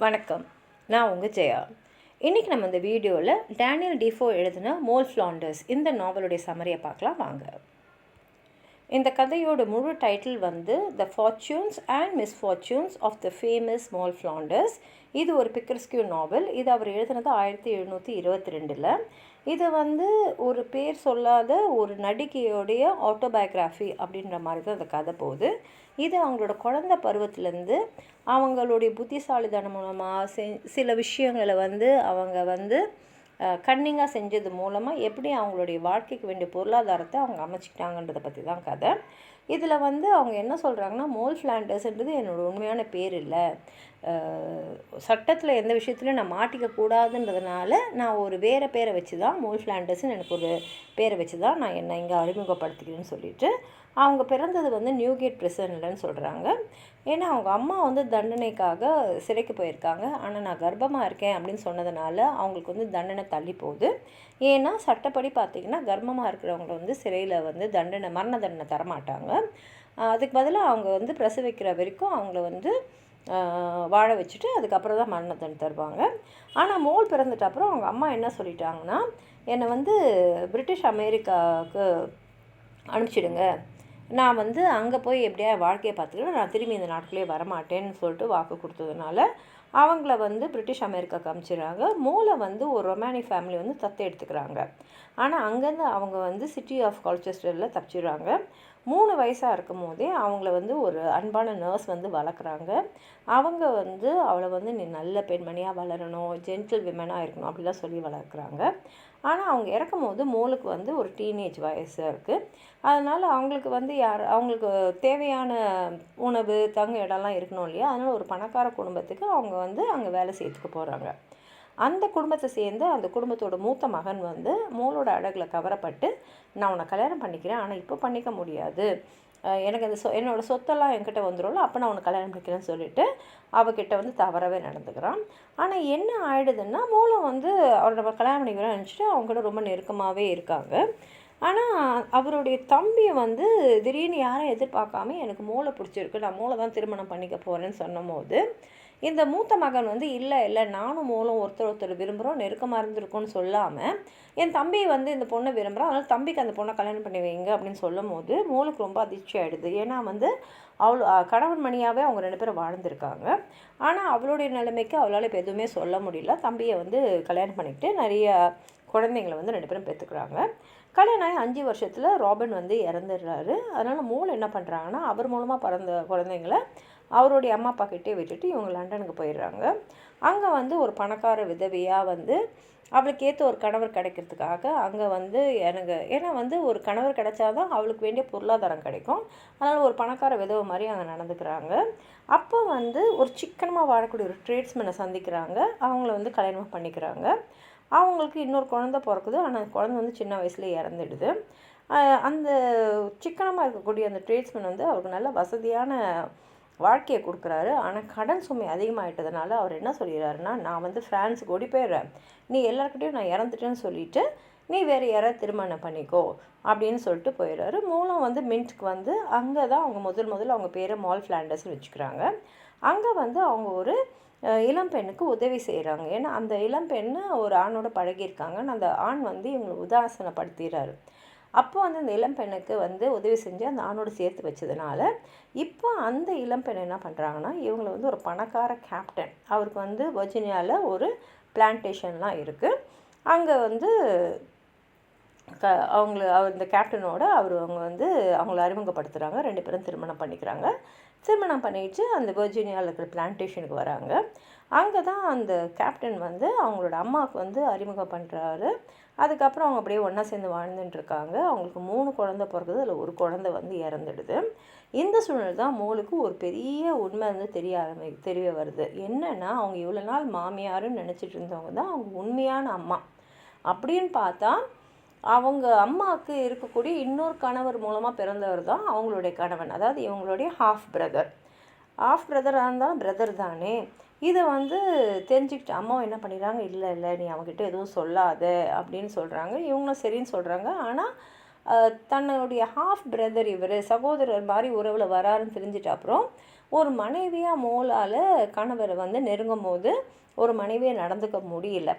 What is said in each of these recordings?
வணக்கம். நான் உங்கள் ஜெயா. இன்றைக்கி நம்ம இந்த வீடியோவில் டேனியல் டிஃபோ எழுதின மோல் ஃப்ளாண்டர்ஸ் இந்த நாவலுடைய சம்மரியை பார்க்கலாம் வாங்க. இந்த கதையோட முழு டைட்டில் வந்து the fortunes and misfortunes of the famous Moll Flanders. இது ஒரு பிக்கர்ஸ்கியூ நாவல். இது அவர் எழுதினது 1722. இது வந்து ஒரு பேர் சொல்லாத ஒரு நடிகையோடைய ஆட்டோபயோகிராஃபி அப்படின்ற மாதிரி தான் அந்த கதை போகுது. இது அவங்களோட குழந்தை பருவத்திலேருந்து அவங்களுடைய புத்திசாலித்தனம் மூலமாக சில விஷயங்களை வந்து அவங்க கன்னிங்காக செஞ்சது மூலமாக எப்படி அவங்களுடைய வாழ்க்கைக்கு வேண்டிய பொருளாதாரத்தை அவங்க அமைச்சிக்கிட்டாங்கன்றதை பற்றி தான் கதை. இதில் வந்து அவங்க என்ன சொல்கிறாங்கன்னா, மோல் ஃப்ளாண்டர்ஸ்ன்றது என்னோடய உண்மையான பேர் இல்லை, சட்டத்தில் எந்த விஷயத்துலையும் நான் மாட்டிக்கக்கூடாதுன்றதுனால நான் ஒரு வேறு பேரை வச்சு தான் மோல் ஃப்ளாண்டர்ஸ்ன்னு எனக்கு ஒரு பேரை வச்சு தான் நான் என்னை இங்கே அறிமுகப்படுத்திக்கிறேன்னு சொல்லிட்டு அவங்க பிறந்தது வந்து நியூகேட் பிரிசன்லன்னு சொல்கிறாங்க. ஏன்னா அவங்க அம்மா வந்து தண்டனைக்காக சிறைக்கு போயிருக்காங்க. ஆனால் நான் கர்ப்பமாக இருக்கேன் அப்படின்னு சொன்னதுனால அவங்களுக்கு வந்து தண்டனை தள்ளி போகுது. ஏன்னா சட்டப்படி பார்த்திங்கன்னா கர்ப்பமாக இருக்கிறவங்களை வந்து சிறையில் வந்து மரண தண்டனை தரமாட்டாங்க. அதுக்கு பதிலாக அவங்க வந்து பிரசவிக்கிற வரைக்கும் அவங்கள வந்து வாழ வச்சுட்டு அதுக்கப்புறம் தான் மரண தண்டனை தருவாங்க. ஆனால் மோல் பிறந்துட்ட அப்புறம் அவங்க அம்மா என்ன சொல்லிட்டாங்கன்னா, என்னை வந்து பிரிட்டிஷ் அமெரிக்காவுக்கு அனுப்பிச்சிடுங்க, நான் வந்து அங்கே போய் எப்படியா வாழ்க்கையை பார்த்துக்கிட்டு நான் திரும்பி இந்த நாட்டுக்குள்ளேயே வரமாட்டேன்னு சொல்லிட்டு வாக்கு கொடுத்ததுனால அவங்கள வந்து பிரிட்டிஷ் அமெரிக்காவுக்கு அனுப்பிச்சிடுறாங்க. மோலை வந்து ஒரு ரொமானி ஃபேமிலி வந்து தத்து எடுத்துக்கிறாங்க. ஆனால் அங்கேருந்து அவங்க வந்து சிட்டி ஆஃப் கால்செஸ்டரில் தப்பிச்சிடுறாங்க. 3 வயசாக இருக்கும் போதே அவங்கள வந்து ஒரு அன்பான நர்ஸ் வந்து வளர்க்குறாங்க. அவங்க வந்து அவளை வந்து நீ நல்ல பெண்மணியாக வளரணும், ஜென்டில் விமனாக இருக்கணும் அப்படிலாம் சொல்லி வளர்க்குறாங்க. ஆனால் அவங்க இறக்கும் போது மோலுக்கு வந்து ஒரு டீனேஜ் வயசு இருக்குது. அதனால் அவங்களுக்கு வந்து அவங்களுக்கு தேவையான உணவு தங்க இடம்லாம் இருக்கணும் இல்லையா, அதனால் ஒரு பணக்கார குடும்பத்துக்கு அவங்க வந்து அங்கே வேலை செய்யறதுக்கு போகிறாங்க. அந்த குடும்பத்தை சேர்ந்து அந்த குடும்பத்தோட மூத்த மகன் வந்து மோலோட அழகில் கவரப்பட்டு, நான் உன்னை கல்யாணம் பண்ணிக்கிறேன், ஆனால் இப்போ பண்ணிக்க முடியாது, எனக்கு அந்த என்னோடய சொத்தெல்லாம் என்கிட்ட வந்துடும்ல, அப்போ நான் உன்னை கல்யாணம் பண்ணிக்கிறேன்னு சொல்லிவிட்டு அவகிட்ட வந்து தவறவே நடந்துக்கிறான். ஆனால் என்ன ஆகிடுதுன்னா, மூலம் வந்து அவரை நம்ம கல்யாணம் பண்ணிக்கிறோன்னு நினச்சிட்டு அவங்ககிட்ட ரொம்ப நெருக்கமாகவே இருக்காங்க. ஆனால் அவருடைய தம்பியை வந்து திடீர்னு யாரும் எதிர்பார்க்காம எனக்கு மூளை பிடிச்சிருக்கு, நான் மூளை தான் திருமணம் பண்ணிக்க போகிறேன்னு சொன்னபோது இந்த மூத்த மகன் வந்து இல்லை நானும் மூலம் ஒருத்தர் விரும்புகிறோம், நெருக்கமாக இருந்திருக்கும்னு சொல்லாமல் என் தம்பி வந்து இந்த பொண்ணை விரும்புகிறான், அதனால் தம்பிக்கு அந்த பொண்ணை கல்யாணம் பண்ணி வைங்க அப்படின்னு சொல்லும் போது மூலுக்கு ரொம்ப அதிர்ச்சி ஆகிடுது. ஏன்னா வந்து கணவன் மணியாகவே அவங்க 2 பேரும் வாழ்ந்துருக்காங்க. ஆனால் அவளுடைய நிலைமைக்கு அவளால் இப்போ எதுவுமே சொல்ல முடியல. தம்பியை வந்து கல்யாணம் பண்ணிக்கிட்டு நிறைய குழந்தைங்களை வந்து 2 பேரும் பெற்றுக்கிறாங்க. கல்யாணம் ஆகி 5 வருஷத்தில் ராபின் வந்து இறந்துடுறாரு. அதனால் மூல் என்ன பண்ணுறாங்கன்னா, அவர் மூலமாக பிறந்த குழந்தைங்கள அவருடைய அம்மா அப்பா கிட்டே விட்டுட்டு இவங்க லண்டனுக்கு போயிடுறாங்க. அங்கே வந்து ஒரு விதவையாக வந்து அவளுக்கு ஏற்ற ஒரு கணவர் கிடைக்கிறதுக்காக அங்கே வந்து ஏன்னா வந்து ஒரு கணவர் கிடைச்சாதான் அவளுக்கு வேண்டிய பொருளாதாரம் கிடைக்கும். அதனால் ஒரு பணக்கார விதவை மாதிரி அங்கே நடந்துக்கிறாங்க. அப்போ வந்து ஒரு சிக்கனமாக வாழக்கூடிய ஒரு ட்ரேட்ஸ்மேனை சந்திக்கிறாங்க. அவங்கள வந்து கல்யாணம் பண்ணிக்கிறாங்க. அவங்களுக்கு இன்னொரு குழந்தை பிறக்குது. ஆனால் குழந்தை வந்து சின்ன வயசுலேயே இறந்துடுது. அந்த சிக்கனமாக இருக்கக்கூடிய அந்த ட்ரேட்ஸ்மேன் வந்து அவருக்கு நல்ல வசதியான வாழ்க்கையை கொடுக்குறாரு. ஆனால் கடன் சுமை அதிகமாகிட்டதுனால அவர் என்ன சொல்லிடுறாருன்னா, நான் வந்து ஃப்ரான்ஸுக்கு ஓடி போயிடுறேன், நீ எல்லாருக்கிட்டையும் நான் இறந்துட்டேன்னு சொல்லிவிட்டு நீ வேறு யாராவது திருமணம் பண்ணிக்கோ அப்படின்னு சொல்லிட்டு போயிடுறாரு. மூலம் வந்து மின்ட்க்கு வந்து அங்கே தான் அவங்க முதல்ல அவங்க பேரை மால் ஃப்ளாண்டர்ஸ்னு வச்சுக்கிறாங்க. அங்கே வந்து அவங்க ஒரு இளம்பெண்ணுக்கு உதவி செய்கிறாங்க. ஏன்னா அந்த இளம்பெண்ணு ஒரு ஆணோட பழகியிருக்காங்கன்னு அந்த ஆண் வந்து இவங்களை உதாசனப்படுத்திடுறாரு. அப்போ வந்து அந்த இளம்பெண்ணுக்கு வந்து உதவி செஞ்சு அந்த ஆணோடு சேர்த்து வச்சதுனால இப்போ அந்த இளம்பெண் என்ன பண்ணுறாங்கன்னா, இவங்களை வந்து ஒரு பணக்கார கேப்டன், அவருக்கு வந்து வர்ஜீனியாவில் ஒரு பிளான்டேஷன்லாம் இருக்குது, அங்கே வந்து இந்த கேப்டனோட அவங்க வந்து அவங்கள அறிமுகப்படுத்துகிறாங்க. 2 பேரும் திருமணம் பண்ணிக்கிறாங்க. திருமணம் பண்ணிட்டு அந்த வர்ஜீனியாவில் இருக்கிற பிளான்டேஷனுக்கு வராங்க. அங்கே தான் அந்த கேப்டன் வந்து அவங்களோட அம்மாவுக்கு வந்து அறிமுகம் பண்ணுறாரு. அதுக்கப்புறம் அவங்க அப்படியே ஒன்றா சேர்ந்து வாழ்ந்துட்டுருக்காங்க. அவங்களுக்கு 3 குழந்தை பிறகுது. அதில் ஒரு குழந்தை வந்து இறந்துடுது. இந்த சூழ்நிலை தான் மோலுக்கு ஒரு பெரிய உண்மை வந்து தெரிய வருது. என்னென்னா, அவங்க இவ்வளோ நாள் மாமியாருன்னு நினச்சிட்டு இருந்தவங்க தான் அவங்க உண்மையான அம்மா அப்படின்னு பார்த்தா, அவங்க அம்மாவுக்கு இருக்கக்கூடிய இன்னொரு கணவர் மூலமாக பிறந்தவர் தான் அவங்களுடைய கணவன். அதாவது இவங்களுடைய ஹாஃப் பிரதராக இருந்தாலும் பிரதர் தானே. இதை வந்து தெரிஞ்சுக்கிட்டு அம்மா என்ன பண்ணிடுறாங்க, இல்லை நீ அவங்ககிட்ட எதுவும் சொல்லாத அப்படின்னு சொல்கிறாங்க. இவங்களும் சரின்னு சொல்கிறாங்க. ஆனால் தன்னுடைய ஹாஃப் பிரதர் இவர் சகோதரர் மாதிரி உறவில் வராருன்னு தெரிஞ்சிட்ட அப்புறம் ஒரு மனைவியாக மோளால் கணவரை வந்து நெருங்கும் போது ஒரு மனைவியை நடந்துக்க முடியல.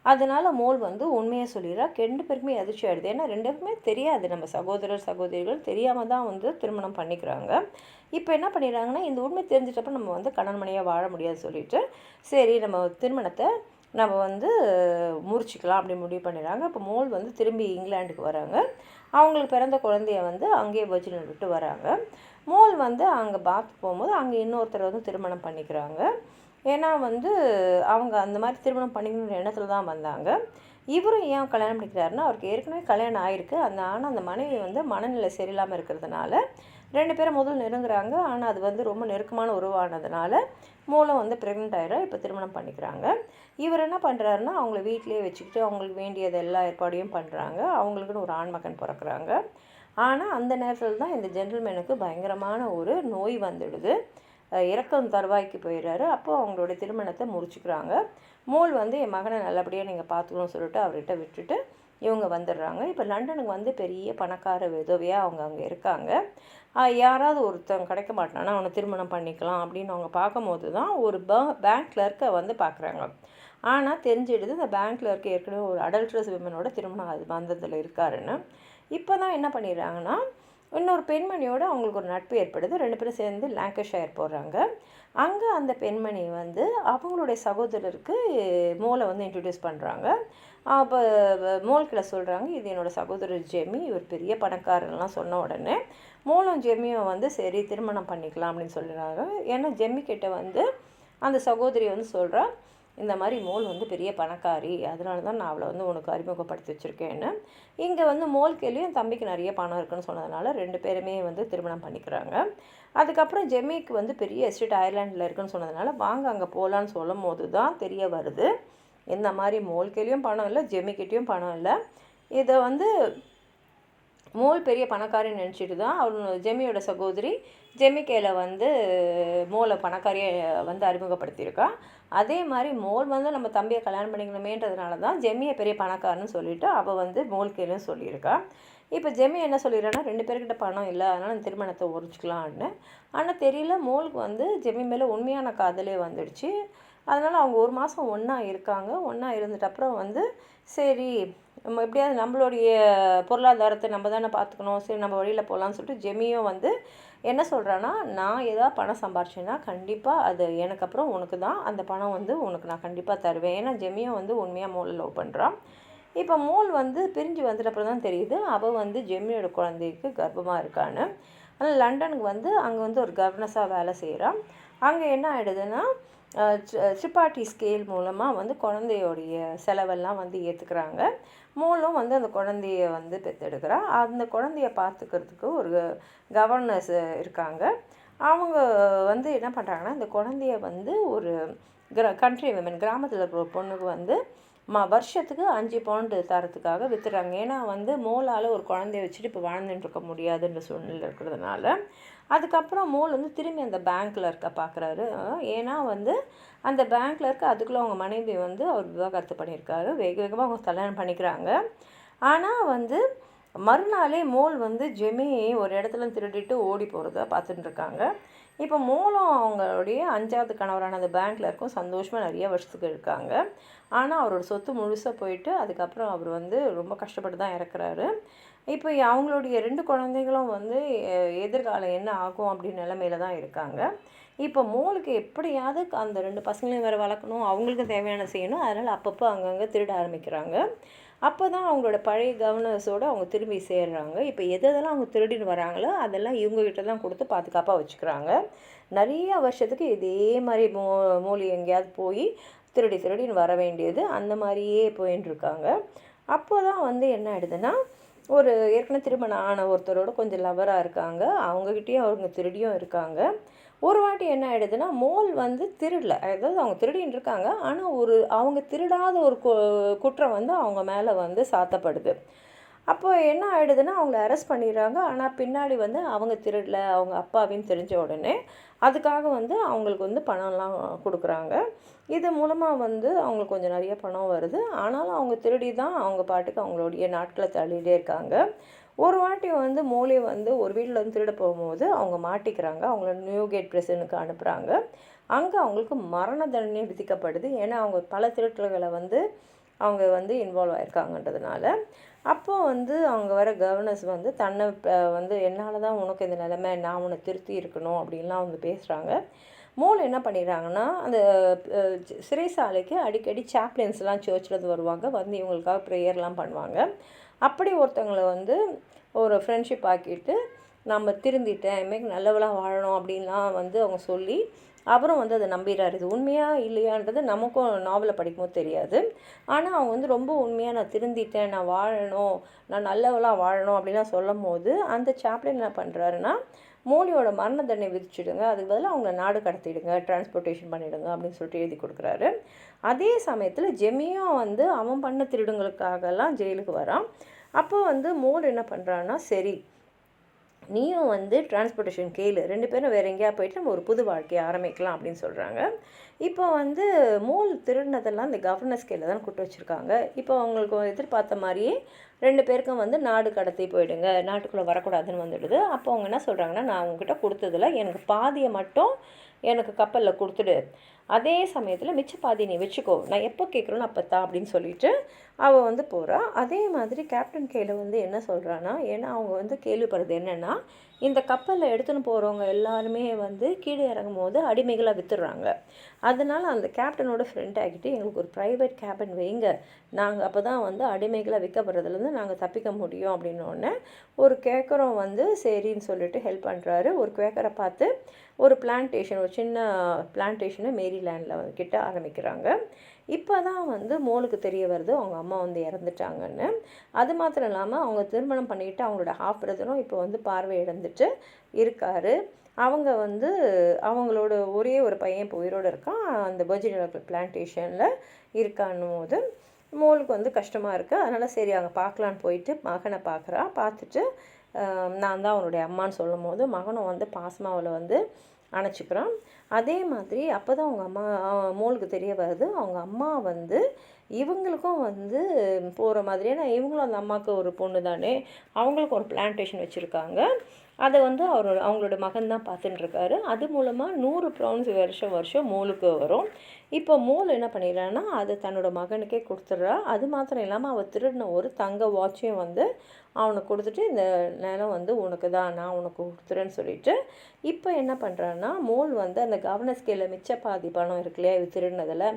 அதனால் மோள் வந்து உண்மையை சொல்லிடுறா. 2 பேருக்குமே அதிர்ச்சி ஆகிடுது. ஏன்னா 2 பேருக்குமே தெரியாது, நம்ம சகோதரிகள் தெரியாமல் தான் வந்து திருமணம் பண்ணிக்கிறாங்க. இப்போ என்ன பண்ணிடுறாங்கன்னா, இந்த உண்மை தெரிஞ்சிட்டப்போ நம்ம வந்து கணவன் மனைவியாக வாழ முடியாது சொல்லிட்டு, சரி நம்ம திருமணத்தை நம்ம வந்து முறிச்சிக்கலாம் அப்படி முடிவு பண்ணிடுறாங்க. அப்போ மோள் வந்து திரும்பி இங்கிலாந்துக்கு வராங்க. அவங்களுக்கு பிறந்த குழந்தைய வந்து அங்கேயே வர்ஜினில் விட்டு வராங்க. மோள் வந்து அங்கே பார்த்து போகும்போது அங்கே இன்னொருத்தர் வந்து திருமணம் பண்ணிக்கிறாங்க. ஏன்னா வந்து அவங்க அந்த மாதிரி திருமணம் பண்ணிக்கணுன்ற எண்ணத்தில் தான் வந்தாங்க. இவரும் ஏன் கல்யாணம் பண்ணிக்கிறாருன்னா, அவருக்கு ஏற்கனவே கல்யாணம் ஆகிருக்கு. ஆனால் அந்த மனைவி வந்து மனநிலை சரியில்லாமல் இருக்கிறதுனால 2 பேரும் முதல் நெருங்குறாங்க. ஆனால் அது வந்து ரொம்ப நெருக்கமான உறவானதுனால மூலம் வந்து ப்ரெக்னென்ட் ஆகிடும். இப்போ திருமணம் பண்ணிக்கிறாங்க. இவர் என்ன பண்ணுறாருன்னா, அவங்கள வீட்டிலே வச்சுக்கிட்டு அவங்களுக்கு வேண்டியது எல்லா ஏற்பாடையும் பண்ணுறாங்க. அவங்களுக்குன்னு ஒரு ஆண் மகன் பிறக்கிறாங்க. ஆனால் அந்த நேரத்தில் தான் இந்த ஜென்டில்மேனுக்கு பயங்கரமான ஒரு நோய் வந்துடுது. இறக்கும் தருவாய்க்கு போயிடுறாரு. அப்போது அவங்களோட திருமணத்தை முறிச்சுக்கிறாங்க. மோள் வந்து என் மகனை நல்லபடியாக நீங்கள் பார்த்துக்கணும்னு சொல்லிட்டு அவர்கிட்ட விட்டுட்டு இவங்க வந்துடுறாங்க. இப்போ லண்டனுக்கு வந்து பெரிய பணக்கார விதவையாக அவங்க அங்கே இருக்காங்க. யாராவது ஒருத்தவங்க கிடைக்க மாட்டானா அவனை திருமணம் பண்ணிக்கலாம் அப்படின்னு அவங்க பார்க்கும்போது தான் ஒரு பேங்க் கிளர்க்கை வந்து பார்க்குறாங்க. ஆனால் தெரிஞ்சிடுது இந்த பேங்க் கிளர்க்கு ஏற்கனவே ஒரு அடல்ட்ரஸ் விமனோட திருமணம் அது பந்தத்தில் இருக்காருன்னு. இப்போ தான் என்ன பண்ணிடுறாங்கன்னா, இன்னொரு பெண்மணியோடு அவங்களுக்கு ஒரு நட்பு ஏற்படுது. 2 பேரும் சேர்ந்து லாங்கஷயர் போடுறாங்க. அங்கே அந்த பெண்மணி வந்து அவங்களுடைய சகோதரருக்கு மோளை வந்து இன்ட்ரடியூஸ் பண்ணுறாங்க. அப்போ மோள்கிட்ட சொல்கிறாங்க, இது என்னோடய சகோதரர் ஜெமி, இவர் பெரிய பணக்காரர்லாம் சொன்ன உடனே மோளும் ஜெமியும் வந்து சரி திருமணம் பண்ணிக்கலாம் அப்படின்னு சொல்கிறாங்க. ஏன்னா ஜெமி கிட்ட வந்து அந்த சகோதரி வந்து சொல்கிறா, இந்த மாதிரி மோள் வந்து பெரிய பணக்காரி, அதனால தான் நான் அவளை வந்து உனக்கு அறிமுகப்படுத்தி வச்சுருக்கேன்னு. இங்கே வந்து மோள் கேள்வியும் தம்பிக்கு நிறைய பணம் இருக்குன்னு சொன்னதுனால 2 பேருமே வந்து திருமணம் பண்ணிக்கிறாங்க. அதுக்கப்புறம் ஜெமிக்கு வந்து பெரிய எஸ்டேட் அயர்லாண்டில் இருக்குன்னு சொன்னதுனால வாங்க அங்கே போகலான்னு சொல்லும் போது தான் தெரிய வருது, இந்த மாதிரி மோள் கேள்வியும் பணம் இல்லை, ஜெமிக்கிட்டேயும் பணம் இல்லை. இதை வந்து மோள் பெரிய பணக்காரின்னு நினச்சிட்டு தான் அவர் ஜெமியோட சகோதரி ஜெமிக்கையில் வந்து மோளை பணக்காரியை வந்து அறிமுகப்படுத்தியிருக்கா. அதே மாதிரி மோள் வந்து நம்ம தம்பியை கல்யாணம் பண்ணிக்கணுமேன்றதுனால தான் ஜெமியை பெரிய பணக்காரன்னு சொல்லிவிட்டு அவள் வந்து மோள்கேலும் சொல்லியிருக்கா. இப்போ ஜெமி என்ன சொல்லிடுறான்னா, 2 பேர்கிட்ட பணம் இல்லை, அதனால் அந்த திருமணத்தை உரிச்சிக்கலான்னு. ஆனால் தெரியல, மோளுக்கு வந்து ஜெமி மேலே உண்மையான காதலே வந்துடுச்சு. அதனால் அவங்க 1 மாதம் ஒன்றா இருக்காங்க. ஒன்றா இருந்துட்டு அப்புறம் வந்து சரி நம்ம எப்படியாவது நம்மளுடைய பொருளாதாரத்தை நம்ம தானே பார்த்துக்கணும், சரி நம்ம வழியில் போகலான்னு சொல்லிட்டு ஜெமியும் வந்து என்ன சொல்கிறான்னா, நான் ஏதாவது பணம் சம்பாரிச்சேன்னா கண்டிப்பாக அது எனக்கு அப்புறம் உனக்கு தான் அந்த பணம் வந்து உனக்கு நான் கண்டிப்பாக தருவேன். ஏன்னா ஜெமியும் வந்து உண்மையாக மோளை லவ் பண்ணுறான். இப்போ மோள் வந்து பிரிஞ்சு வந்துட்டு அப்புறம் தான் தெரியுது அவள் வந்து ஜெமியோட குழந்தைக்கு கர்ப்பமாக இருக்கான்னு. ஆனால் லண்டனுக்கு வந்து அங்கே வந்து ஒரு கவர்னஸாக வேலை செய்கிறான். அங்கே என்ன ஆகிடுதுன்னா, ட்ரிபார்ட்டி ஸ்கேல் மூலமாக வந்து குழந்தையோடைய செலவெல்லாம் வந்து ஏற்றுக்கிறாங்க. மோளும் வந்து அந்த குழந்தைய வந்து பெற்றெடுக்கிறா. அந்த குழந்தைய பார்த்துக்கிறதுக்கு ஒரு கவர்னர்ஸ் இருக்காங்க. அவங்க வந்து என்ன பண்ணுறாங்கன்னா, இந்த குழந்தைய வந்து ஒரு கண்ட்ரி விமன் கிராமத்தில் இருக்கிற ஒரு பொண்ணுக்கு வந்து வருஷத்துக்கு 5 பவுண்டு தரத்துக்காக விற்றுறாங்க. ஏன்னா வந்து மோளால் ஒரு குழந்தைய வச்சுட்டு இப்போ வாழ்ந்துட்டு இருக்க முடியாதுன்ற சூழ்நிலை இருக்கிறதுனால. அதுக்கப்புறம் மோள் வந்து திரும்பி அந்த பேங்க்கில் இருக்க பார்க்குறாரு. ஏன்னா வந்து அந்த பேங்க்கில் இருக்க அதுக்குள்ளே அவங்க மனைவி வந்து அவர் விவாகரத்து பண்ணியிருக்காரு. வேக வேகமாக அவங்க கல்யாணம் பண்ணிக்கிறாங்க. ஆனால் வந்து மறுநாளே மோள் வந்து ஜெமி ஒரு இடத்துல திருடிட்டு ஓடி போகிறத பார்த்துட்டு இருக்காங்க. இப்போ மோளும் அவங்களுடைய 5வது கணவரான அந்த பேங்க்கில் இருக்கும் சந்தோஷமாக நிறைய வருஷத்துக்கு இருக்காங்க. ஆனால் அவரோட சொத்து முழுசாக போயிட்டு அதுக்கப்புறம் அவர் வந்து ரொம்ப கஷ்டப்பட்டு தான் இறக்குறாரு. இப்போ அவங்களுடைய 2 குழந்தைகளும் வந்து எதிர்காலம் என்ன ஆகும் அப்படின்னு நிலைமையில தான் இருக்காங்க. இப்போ மோளுக்கு எப்படியாவது அந்த 2 பசங்களையும் வேறு வளர்க்கணும், அவங்களுக்கு தேவையான செய்யணும். அதனால் அப்பப்போ அங்கங்கே திருட ஆரம்பிக்கிறாங்க. அப்போ தான் அவங்களோட பழைய கவர்னர்ஸோடு அவங்க திரும்பி சேர்றாங்க. இப்போ எதெல்லாம் அவங்க திருடின்னு வராங்களோ அதெல்லாம் இவங்ககிட்ட தான் கொடுத்து பாதுகாப்பாக வச்சுக்கிறாங்க. நிறைய வருஷத்துக்கு இதே மாதிரி மோள் எங்கேயாவது போய் திருடின்னு வர வேண்டியது அந்த மாதிரியே போயின்னு இருக்காங்க. அப்போ தான் வந்து என்ன ஆகிடுதுன்னா, ஒரு ஏற்கனவே திருமணம் ஆன ஒருத்தரோட கொஞ்சம் லவராக இருக்காங்க. அவங்கக்கிட்டேயும் அவங்க திருடியும் இருக்காங்க. ஒரு வாட்டி என்ன ஆகிடுதுன்னா, மோள் வந்து திருடல, அதாவது அவங்க திருடின்னு இருக்காங்க. ஆனால் அவங்க திருடாத ஒரு குற்றம் வந்து அவங்க மேலே வந்து சாத்தப்படுது. அப்போ என்ன ஆகிடுதுன்னா, அவங்கள அரெஸ்ட் பண்ணிடுறாங்க. ஆனால் பின்னாடி வந்து அவங்க திருடல, அவங்க அப்பாவின்னு தெரிஞ்ச உடனே அதுக்காக வந்து அவங்களுக்கு வந்து பணம்லாம் கொடுக்குறாங்க. இது மூலமாக வந்து அவங்களுக்கு கொஞ்சம் நிறைய பணம் வருது. ஆனாலும் அவங்க திருடி தான் அவங்க பாட்டுக்கு அவங்களுடைய நாட்களை தள்ளிகிட்டே இருக்காங்க. ஒரு வாட்டி வந்து மோலி வந்து ஒரு வீட்டில் வந்து திருட போகும்போது அவங்க மாட்டிக்கிறாங்க. அவங்கள நியூகேட் பிரிசனுக்கு அனுப்புகிறாங்க. அங்கே அவங்களுக்கு மரண தண்டனை விதிக்கப்படுது. ஏன்னா அவங்க பல திருட்டுகளை வந்து அவங்க வந்து இன்வால்வ் ஆகிருக்காங்கன்றதுனால. அப்போது வந்து அவங்க வர கவர்னர்ஸ் வந்து தன்னை வந்து என்னால் தான் உனக்கு இந்த நிலைமை, நான் உன்னை திருத்தி இருக்கணும் அப்படின்லாம் வந்து பேசுகிறாங்க. மோல் என்ன பண்ணிடுறாங்கன்னா, அந்த சிறைசாலைக்கு அடிக்கடி சாப்ளின்ஸ்லாம் சர்ச்லேருந்து வருவாங்க, வந்து இவங்களுக்காக ப்ரேயர்லாம் பண்ணுவாங்க. அப்படி ஒருத்தவங்களை வந்து ஒரு ஃப்ரெண்ட்ஷிப் ஆக்கிட்டு, நம்ம திருந்திட்டேன், இனிமேல் நல்லவளாக வாழணும் அப்படின்லாம் வந்து அவங்க சொல்லி அப்புறம் வந்து அதை நம்பிடுறாரு. இது உண்மையா இல்லையான்றது நமக்கும் நாவலை படிக்கும்போது தெரியாது. ஆனால் அவங்க வந்து ரொம்ப உண்மையாக நான் திருந்திட்டேன், நான் வாழணும், நான் நல்லவளாக வாழணும் அப்படின்லாம் சொல்லும் போது அந்த சாப்ளின் என்ன பண்ணுறாருன்னா, மோலியோட மரண தண்டனை விதிச்சுடுங்க, அதுக்கு பதிலாக அவங்கள நாடு கடத்திடுங்க, டிரான்ஸ்போர்ட்டேஷன் பண்ணிவிடுங்க அப்படின்னு சொல்லிட்டு எழுதி கொடுக்குறாரு. அதே சமயத்தில் ஜெமியும் வந்து அவன் பண்ண திருடுங்களுக்காகலாம் ஜெயிலுக்கு வரான். அப்போ வந்து மோல் என்ன பண்ணுறான்னா, சரி நீயும் வந்து டிரான்ஸ்போர்ட்டேஷன் கேளு, 2 பேரும் வேறு எங்கேயா போயிட்டு நம்ம ஒரு புது வாழ்க்கையை ஆரம்பிக்கலாம் அப்படின்னு சொல்கிறாங்க. இப்போ வந்து மோல் திருடினதெல்லாம் இந்த கவர்னர்ஸ் கையில் தான் கூட்டு வச்சுருக்காங்க. இப்போ அவங்களுக்கு எதிர்பார்த்த மாதிரியே 2 பேருக்கும் வந்து நாடு கடத்தி போயிடுங்க, நாட்டுக்குள்ளே வரக்கூடாதுன்னு வந்துடுது. அப்போ அவங்க என்ன சொல்கிறாங்கன்னா, நான் அவங்ககிட்ட கொடுத்ததில் எனக்கு பாதியை மட்டும் எனக்கு கப்பலில் கொடுத்துடு, அதே சமயத்தில் மிச்ச பாதி நீ வச்சுக்கோ, நான் எப்போ கேட்குறோன்னு அப்போ தான் அப்படின்னு சொல்லிட்டு அவள் வந்து போகிறா. அதே மாதிரி கேப்டன் கையில் வந்து என்ன சொல்கிறான்னா, ஏன்னா அவங்க வந்து கேள்விப்படுறது என்னென்னா, இந்த கப்பலில் எடுத்துன்னு போகிறவங்க எல்லாருமே வந்து கீழே இறங்கும் போது அடிமைகளாக வித்துடுறாங்க. அதனால் அந்த கேப்டனோட ஃப்ரெண்ட் ஆகிட்டு எங்களுக்கு ஒரு ப்ரைவேட் கேபின் வைங்க, நாங்கள் அப்போ தான் வந்து அடிமைகளாக விற்கப்படுறதுலேருந்து நாங்கள் தப்பிக்க முடியும் அப்படின்னோடனே ஒரு கேக்கரும் வந்து சரின்னு சொல்லிட்டு ஹெல்ப் பண்ணுறாரு. ஒரு கேக்கரை பார்த்து ஒரு பிளான்டேஷன், ஒரு சின்ன பிளான்டேஷனை மேரிலேண்டில் கிட்ட ஆரம்பிக்கிறாங்க. இப்போ தான் வந்து மோலுக்கு தெரிய வருது அவங்க அம்மா வந்து இறந்துட்டாங்கன்னு. அது மாத்திரம் இல்லாமல் அவங்க திருமணம் பண்ணிக்கிட்டு அவங்களோட ஹாஃப் பிரதரும் இப்போ வந்து பார்வை இழந்துட்டு இருக்கார். அவங்க வந்து அவங்களோட ஒரே ஒரு பையன் இப்போ உயிரோடு இருக்கான், அந்த வர்ஜினியா பிளான்டேஷனில் இருக்கான்னும் போது மோலுக்கு வந்து கஷ்டமாக இருக்குது. அதனால் சரி அங்கே பார்க்கலான்னு போயிட்டு மகனை பார்க்குறா. பார்த்துட்டு நான் தான் அவனுடைய அம்மான்னு சொல்லும் போது மகனும் வந்து பாசமாக அவளை வந்து அணைச்சிக்கிறான். அதே மாதிரி அப்போ தான் அவங்க அம்மா மோலுக்கு தெரிய வருது அவங்க அம்மா வந்து இவங்களுக்கும் வந்து போகிற மாதிரி, ஏன்னா இவங்களும் அந்த அம்மாவுக்கு ஒரு பொண்ணு தானே, அவங்களுக்கு ஒரு பிளான்டேஷன் வச்சுருக்காங்க. அதை வந்து அவங்களோட மகன் தான் பார்த்துட்டுருக்காரு. அது மூலமாக 100 பவுண்ட்ஸ் வருஷம் மோலுக்கு வரும். இப்போ மோல் என்ன பண்ணிடுறான்னா அதை தன்னோட மகனுக்கே கொடுத்துட்றா. அது மாத்திரம் இல்லாமல் அவள் திருடின ஒரு தங்க வாட்சையும் வந்து அவனுக்கு கொடுத்துட்டு, இந்த நிலம் வந்து உனக்கு தான், நான் உனக்கு கொடுத்துறேன்னு சொல்லிட்டு இப்போ என்ன பண்ணுறான்னா, மோல் வந்து அந்த கவர்னர்ஸ் கையில் மிச்ச பாதி பணம் இருக்கு இல்லையா இது திருடினதில்,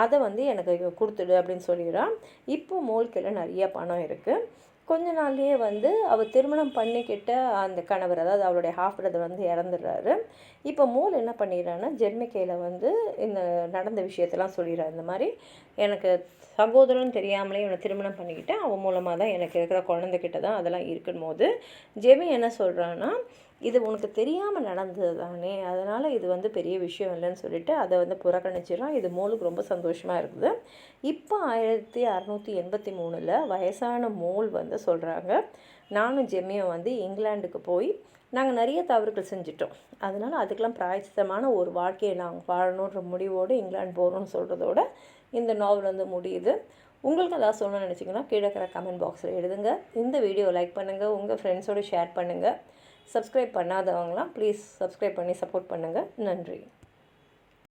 அதை வந்து எனக்கு கொடுத்துடு அப்படின்னு சொல்லிடுறான். இப்போ மோல் கையில் நிறைய பணம் இருக்குது. கொஞ்ச நாள்லேயே வந்து அவள் திருமணம் பண்ணிக்கிட்ட அந்த கணவர், அதாவது அவளுடைய ஹாஃப் பிரதர் வந்து இறந்துடுறாரு. இப்போ மோல் என்ன பண்ணிடுறான்னா ஜெர்மிக்கையில் வந்து இந்த நடந்த விஷயத்தெல்லாம் சொல்லிடுறாரு. இந்த மாதிரி எனக்கு சகோதரன் தெரியாமலே இவனை திருமணம் பண்ணிக்கிட்டேன், அவன் மூலமாக தான் எனக்கு இருக்கிற குழந்தைகிட்ட தான் அதெல்லாம் இருக்குன்னு போது ஜெமி என்ன சொல்கிறான்னா, இது உனக்கு தெரியாமல் நடந்தது தானே, அதனால் இது வந்து பெரிய விஷயம் இல்லைன்னு சொல்லிட்டு அதை வந்து புறக்கணிச்சிடறான். இது மோலுக்கு ரொம்ப சந்தோஷமாக இருக்குது. இப்போ 1683 வயசான மோல் வந்து சொல்கிறாங்க, நானும் ஜெம்மியும் வந்து இங்கிலாந்துக்கு போய் நாங்கள் நிறைய தவறுகள் செஞ்சிட்டோம், அதனால் அதுக்கெல்லாம் பிராயச்சித்தமான ஒரு வாழ்க்கையை நாங்கள் வாழணுன்ற முடிவோடு இங்கிலாந்து போகணும்னு சொல்கிறதோட இந்த நாவல் வந்து முடியுது. உங்களுக்கு ஏதாவது சொல்லணும்னு நினச்சிங்கன்னா கீழே இருக்கிற கமெண்ட் பாக்ஸில் எழுதுங்க. இந்த வீடியோ லைக் பண்ணுங்கள், உங்கள் ஃப்ரெண்ட்ஸோடு ஷேர் பண்ணுங்கள். சப்ஸ்கிரைப் பண்ணாதவங்களாம் ப்ளீஸ் சப்ஸ்கிரைப் பண்ணி சப்போர்ட் பண்ணுங்கள். நன்றி.